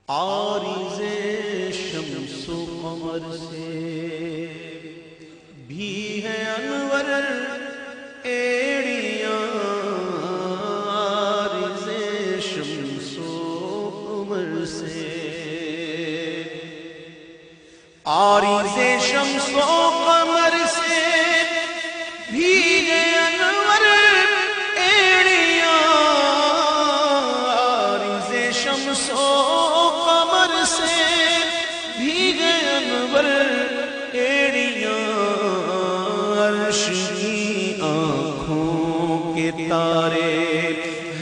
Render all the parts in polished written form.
عارض شمس و قمر سے بھی ہے انور ایڑیاں، عارض شمس و قمر سے، عارض شمس و قمر سے بھی ہے انور ایڑیاں، عارض شمس و قمر سے بھی ہے انور ایڑیاں، عرش کی آنکھوں کے تارے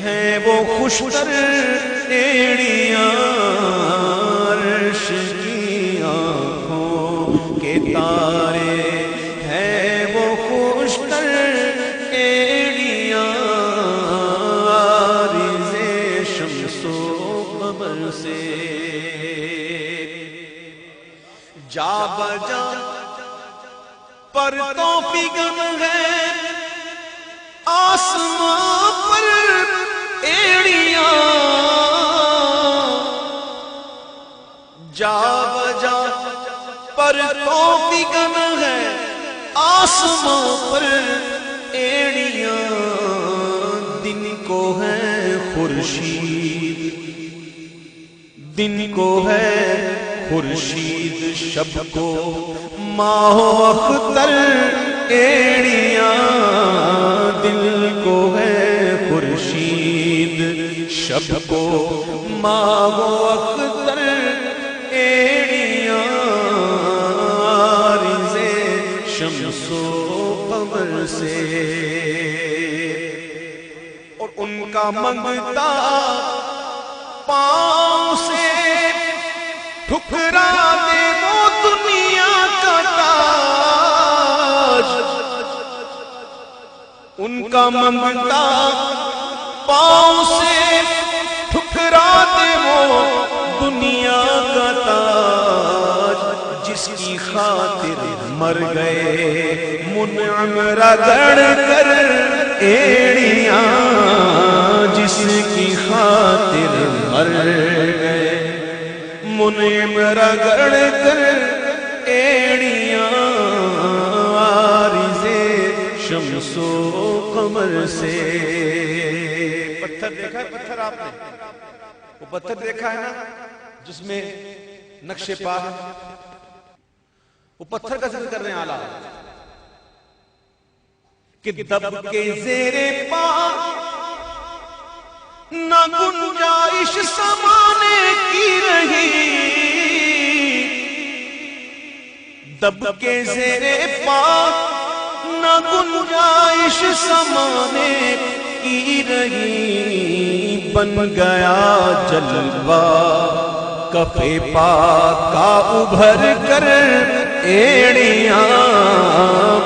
ہیں وہ خوشتر ایڑیاں، عرش کی آنکھوں کے تارے ہیں وہ خوشتر ایڑیاں، عارض شمس و قمر سے جا بجا پر توفیقم ہے آسمان پر ایڑیاں، جا بجا پر توفیقم ہے آسمان پر ایڑیاں، دن کو ہے خورشید، دن کو ہے خورشید، شب کو ماہ و اختر ایڑیاں، دل کو ہے خورشید، شب کو ماہ و اختر ایڑیاں، عارض شمس و قمر سے، اور ان کا منگتا پاؤں سے ٹھکرا دے وہ دنیا کا تاج، ان کا منگتا پاؤں سے ٹھکرا دے وہ دنیا کا تاج، جس کی خاطر مر گئے منعم رگڑ کر ایڑیاں، جس کی خاطر مر گئے منعم رگڑ کر ایڑیاں، عارض شمس و قمر سے۔ پتھر دیکھا ہے؟ پتھر آپ نے وہ پتھر دیکھا ہے نا جس میں نقش پا ہے؟ وہ پتھر کا ذکر کر رہے ہیں اعلیٰ کہ دب کے زیر پا نہ گنجائش سمانے کی رہی، دب کے زیر پا نہ گنجائش سمانے کی رہی، بن گیا جلوہ کف پا کا ابھر کر ایڑیاں،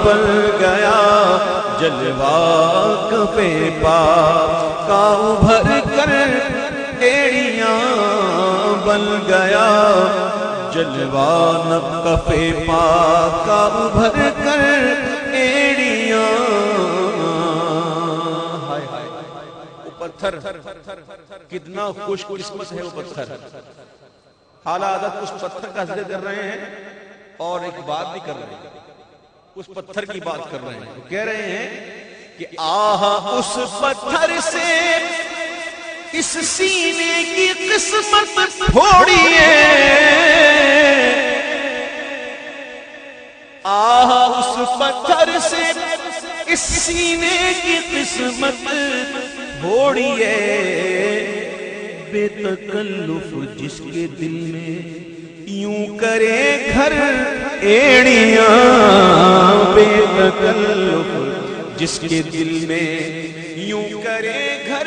بن گیا جلوہ کف پا کا ابھر کر ایڑیاں، بن گیا جلوہ کف پا کا ابھر کر ایڑیاں، وہ پتھر کتنا خوش قسمت ہے وہ پتھر۔ اعلیٰ حضرت اس پتھر کا ذکر کر رہے ہیں اور ایک بات بھی کر رہے ہیں، اس پتھر کی بات کر رہے ہیں، وہ کہہ رہے ہیں کہ آہ اس پتھر سے اس سینے کی قسمت پھوڑیے، آہ اس پتھر سے اس سینے کی قسمت پھوڑیے، بے تکلف جس کے دل میں یوں کرے گھر ایڑیاں، بے تکلف جس کے دل میں یوں کرے گھر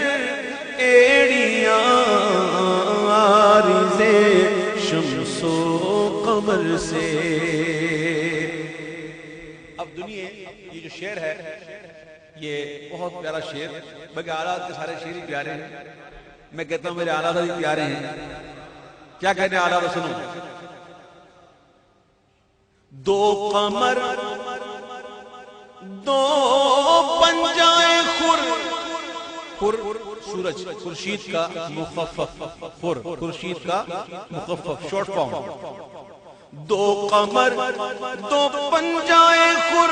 ایڑیاں، عارض شمس و قمر سے۔ اب دنیا یہ جو شعر ہے یہ بہت پیارا شعر، بلکہ اعلیٰ کے سارے شعر ہی پیارے ہیں، میں کہتا ہوں میرے اعلیٰ بھی پیارے ہیں۔ کیا کہتے ہیں اعلیٰ؟ سنو، دو قمر دو پنجائے خور سورج، خورشید کا مخفف، خورشید کا مخفف شارٹ فارم. دو قمر دو پنجائے خور،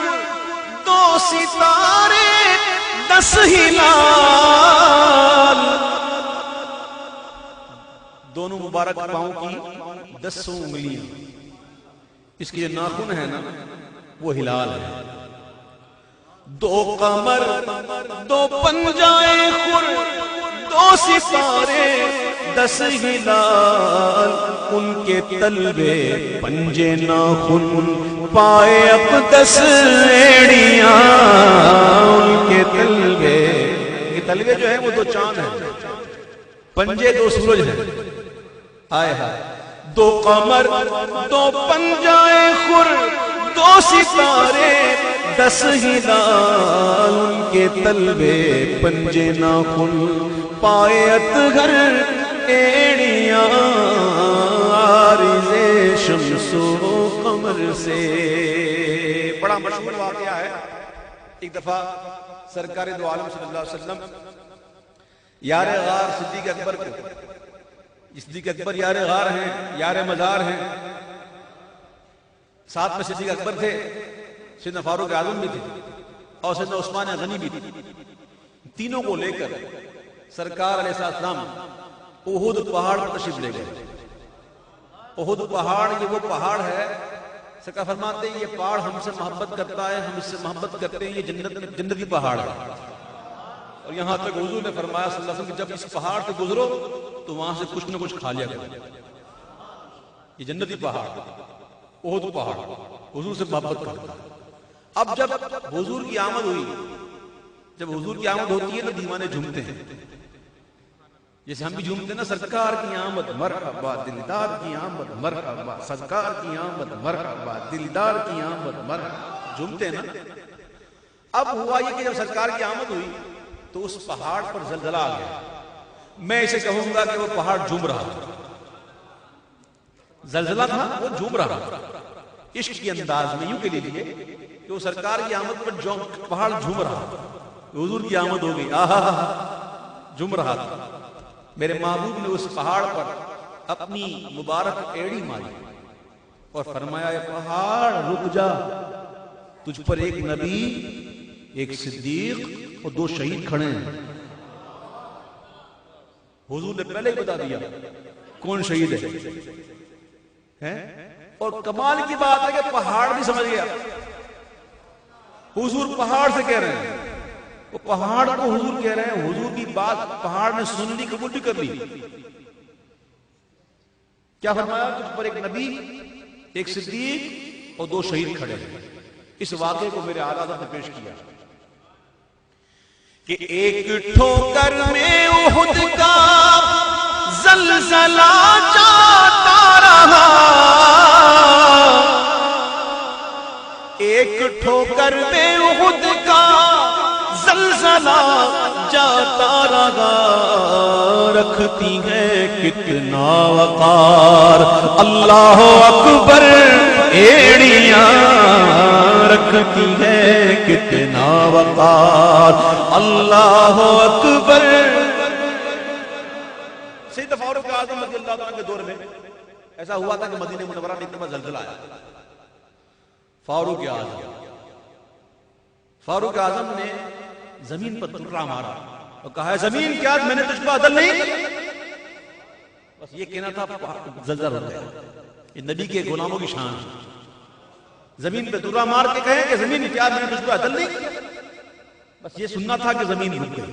دو ستارے 10 ہلال. دونوں مبارک پاؤں کی 10 انگلیاں، اس کی جو ناخن ہے نا وہ ہلال ہے. دو قمر دو پنجائے خور، دو ستارے 10 ہلال. ان کے تلوے پنجے ناخن، پائے اقدس ایڑیاں. ان کے تلوے، یہ تلوے جو ہیں وہ 2 چاند ہیں، پنجے 2 سورج ہیں. آئے ہائے. دو قمر دو پنجائے خور، 2 ستارے 10 ہلال. ان کے تلوے پنجے ناخن، پائے اطہر ایڑیاں. عارض شمس و قمر سے. بڑا مشہور واقعہ ہے. ایک دفعہ سرکار دو عالم صلی اللہ علیہ وسلم یار غار صدیق اکبر کو، صدیق اکبر یار غار ہیں، یار مزار ہیں، ساتھ میں صدیق اکبر تھے، سیدنا فاروق اعظم بھی تھے، اور سیدنا عثمان غنی بھی تھے. تینوں کو لے کر سرکار علیہ السلام احد پہاڑ پر تشریف لے گئے. احد پہاڑ یہ وہ پہاڑ ہے، سرکار فرماتے ہیں یہ پہاڑ ہم سے محبت کرتا ہے، ہم اس سے محبت کرتے ہیں، یہ جنتی پہاڑ ہے. اور یہاں تک حضور نے فرمایا صلی اللہ علیہ وسلم کہ جب اس پہاڑ سے گزرو تو وہاں سے کچھ نہ کچھ کھا لیا کرو. یہ جنتی پہاڑ، احد پہاڑ حضور سے محبت کرتا ہے. اب جب حضور کی آمد ہوئی، جب حضور کی آمد ہوتی ہے تو دیوانے جھومتے ہیں، جیسے ہم بھی جھومتے ہیں نا، سرکار کی آمد مرحبا، دلدار کی آمد مرحبا، سرکار کی آمد مرحبا، دلدار کی آمد مرحبا، جھومتے ہیں نا. اب ہوا یہ کہ جب سرکار کی آمد ہوئی تو اس پہاڑ پر زلزلہ آ گیا. میں اسے کہوں گا کہ وہ پہاڑ جھوم رہا تھا. زلزلہ تھا، وہ جھوم رہا تھا. عشق کے انداز میں یوں کہ لیجیے کہ وہ سرکار کی آمد پر پہاڑ جھوم رہا تھا. حضور کی آمد ہو گئی، آہا جھوم رہا تھا. میرے محبوب نے اس پہاڑ پر اپنی مبارک ایڑی ماری اور فرمایا اے پہاڑ رک جا، تجھ پر ایک نبی، ایک صدیق اور 2 شہید کھڑے ہیں. حضور نے پہلے ہی بتا دیا کون شہید ہے. اور کمال کی بات ہے کہ پہاڑ بھی سمجھ گیا. حضور پہاڑ سے کہہ رہے ہیں، وہ پہاڑ کو حضور کہہ رہے ہیں. حضور کی بات پہاڑ نے سن لی، قبول بھی کر لی. کیا فرمایا؟ تجھ پر ایک نبی، ایک صدیق اور 2 شہید کھڑے ہیں. اس واقعے کو میرے اعلیٰ حضرت نے پیش کیا کہ ایک ٹھوکر میں احد کا زلزلہ جاتا رہا، ایک ٹھوکر میں احد کا زلزلہ جاتا رہا. رکھتی ہے کتنا وقار اللہ اکبر ایڑیاں، رکھتی ہے کتنا وقار اللہ اکبر. سیدنا فاروق اعظم رضی اللہ عنہ کے دور میں ایسا ہوا تھا کہ مدینہ منورہ میں اتنا زلزلہ آیا. فاروق اعظم نے زمین پر ترا مارا اور کہا ہے زمین کیا میں نے تجھ پر عدل نہیں. بس یہ کہنا تھا، زلزلہ ہو گیا. یہ نبی کے غلاموں کی شان ہے. زمین پہ ترا مار کے کہے کہ زمین کیا میں نے تجھ پر عدل نہیں. بس یہ سننا تھا کہ زمین رک گئی.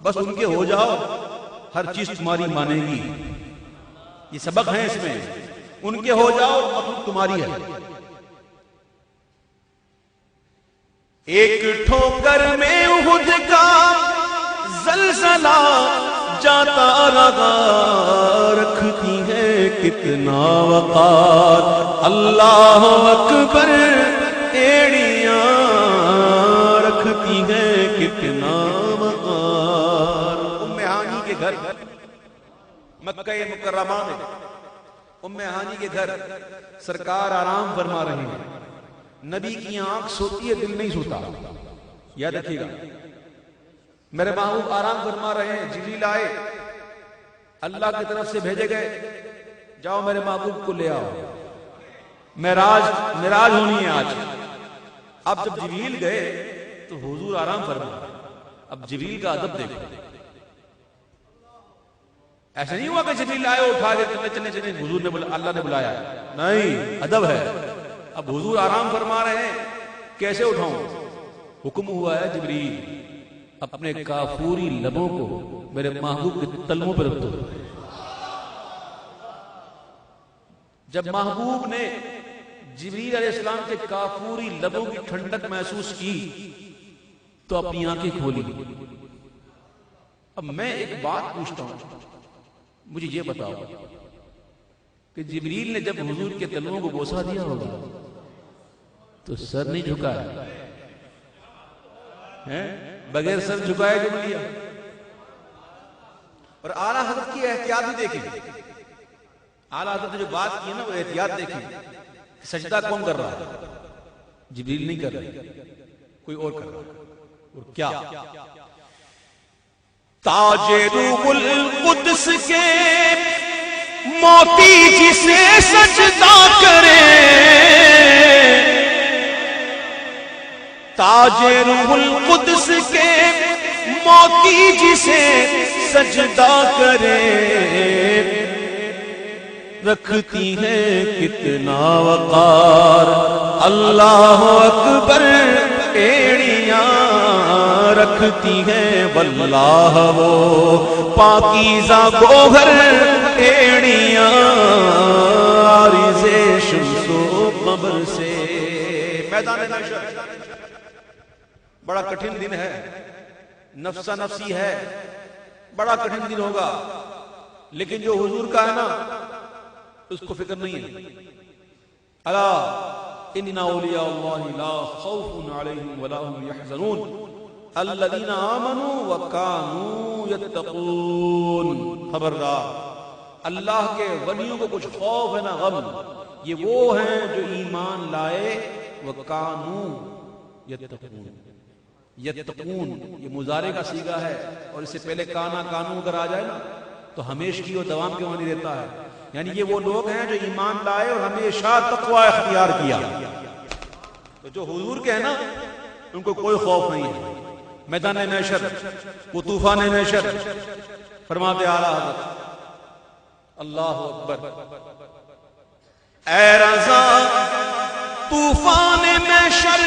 بس ان کے ہو جاؤ، ہر چیز تمہاری مانے گی. یہ سبق ہے اس میں. ان کے ہو جاؤ، مخلوق تمہاری ہے. ایک ٹھوکر میں احد کا زلزلہ جاتا رہا، رکھتی ہے کتنا وقار اللہ اکبر ایڑیاں، رکھتی ہے کتنا وقار. ام ہانی کے گھر مکہ مکرمہ میں، ام ہانی کے گھر سرکار آرام فرما رہے ہیں. نبی کی آنکھ سوتی ہے، دل نہیں سوتا. یاد رکھیے گا، میرے محبوب آرام فرما رہے ہیں، جبریل آئے، اللہ کی طرف سے بھیجے گئے، جاؤ میرے محبوب کو لے آؤ، معراج ہونی ہے آج۔ اب جب جبریل گئے تو حضور آرام فرما رہے ہیں۔ اب جبریل کا ادب دیکھو، ایسا نہیں ہوا کہ جبریل آئے اٹھا کے چلے چلے حضور نے اللہ نے بلایا، نہیں، ادب ہے۔ اب حضور آرام فرما رہے ہیں، کیسے اٹھاؤں؟ حکم ہوا ہے جبریل اپنے کافوری لبوں کو میرے محبوب کے تلموں پر رکھ دو۔ جب محبوب نے جبریل علیہ السلام کے کافوری لبوں کی ٹھنڈک محسوس کی تو اپنی آنکھیں کھولی۔ اب میں ایک بات پوچھتا ہوں، مجھے یہ بتاؤ کہ جبریل نے جب حضور کے تلووں کو بوسہ دیا ہوگا تو سر نہیں جھکایا، بغیر سر جھکائے کیوں لیا؟ اور اعلیٰ حضرت کی احتیاط بھی دیکھیں، اعلیٰ حضرت نے جو بات کی نا وہ احتیاط دیکھیں۔ سجدہ کون کر رہا ہے؟ جبریل نہیں کر رہا، کوئی اور کر رہا ہے۔ اور کیا؟ تاج روح القدس کے موتی جسے سجدہ کرے، تاج روح القدس کے موتی جسے سجدہ کرے، رکھتی ہے کتنا وقار اللہ اکبر ایڑیاں، رکھتی ہے واللہ وہ پاکیزہ گوہر ایڑیاں، عارض شمس و قمر سے۔ میدان محشر بڑا کٹھن دن ہے، نفسا نفسی ہے، بڑا کٹھن دن ہوگا، لیکن جو حضور کا ہے نا اس کو فکر نہیں ہے۔ الا ان اولیاء اللہ لا خوف علیہم ولا هم يحزنون الذین آمنوا وکانوا یتقون۔ خبردار، اللہ کے ولیوں کو کچھ خوف ہے نہ غم، یہ وہ ہیں جو ایمان لائے، وکانوا یتقون۔ یتقون یہ مضارع کا صیغہ ہے، اور اس سے پہلے کانا کانو اگر آ جائے نا تو ہمیشگی اور دوام کے معنی دیتا ہے، یعنی یہ وہ لوگ ہیں جو ایمان لائے اور ہمیشہ تقوی اختیار کیا۔ تو جو حضور کے ہیں نا ان کو کوئی خوف نہیں ہے۔ میدان محشر وہ طوفان محشر، فرماتے اعلیٰ حضرت اللہ اکبر، اے رضا طوفان محشر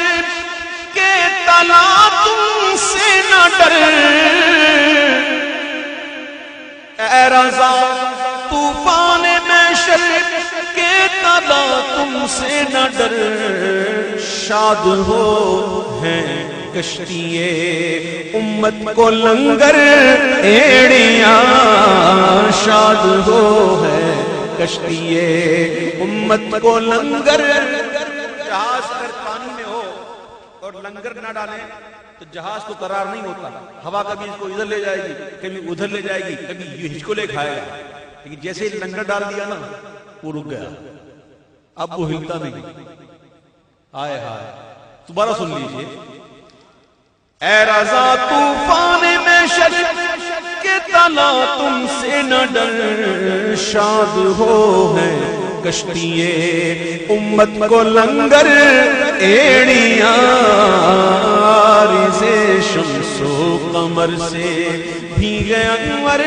کے تلا تم سے نہ ڈر، اے رضا طوفان محشر کے تلا تم سے نہ ڈر، شاد ہو ہیں کشتیے امت کو لنگر ایڑیاں، شاد ہو ہے کشتیے امت کو لنگر۔ جہاز اگر پانی میں ہو اور لنگر نہ ڈالیں تو جہاز تو قرار نہیں ہوتا، ہوا کبھی اس کو ادھر لے جائے گی، کبھی ادھر لے جائے گی، کبھی یہ ہچ کو لے کھائے گا، لیکن جیسے ہی لنگر ڈال دیا نا وہ رک گیا، اب وہ ہلتا نہیں۔ آئے ہائے، دوبارہ سن لیجئے، اے رضا طوفان محشر کے تلا تم سے نہ ڈر، شاد ہو ہے کشتیے امت کو لنگر ایڑیاں، عارض شمس و قمر سے بھیگے انور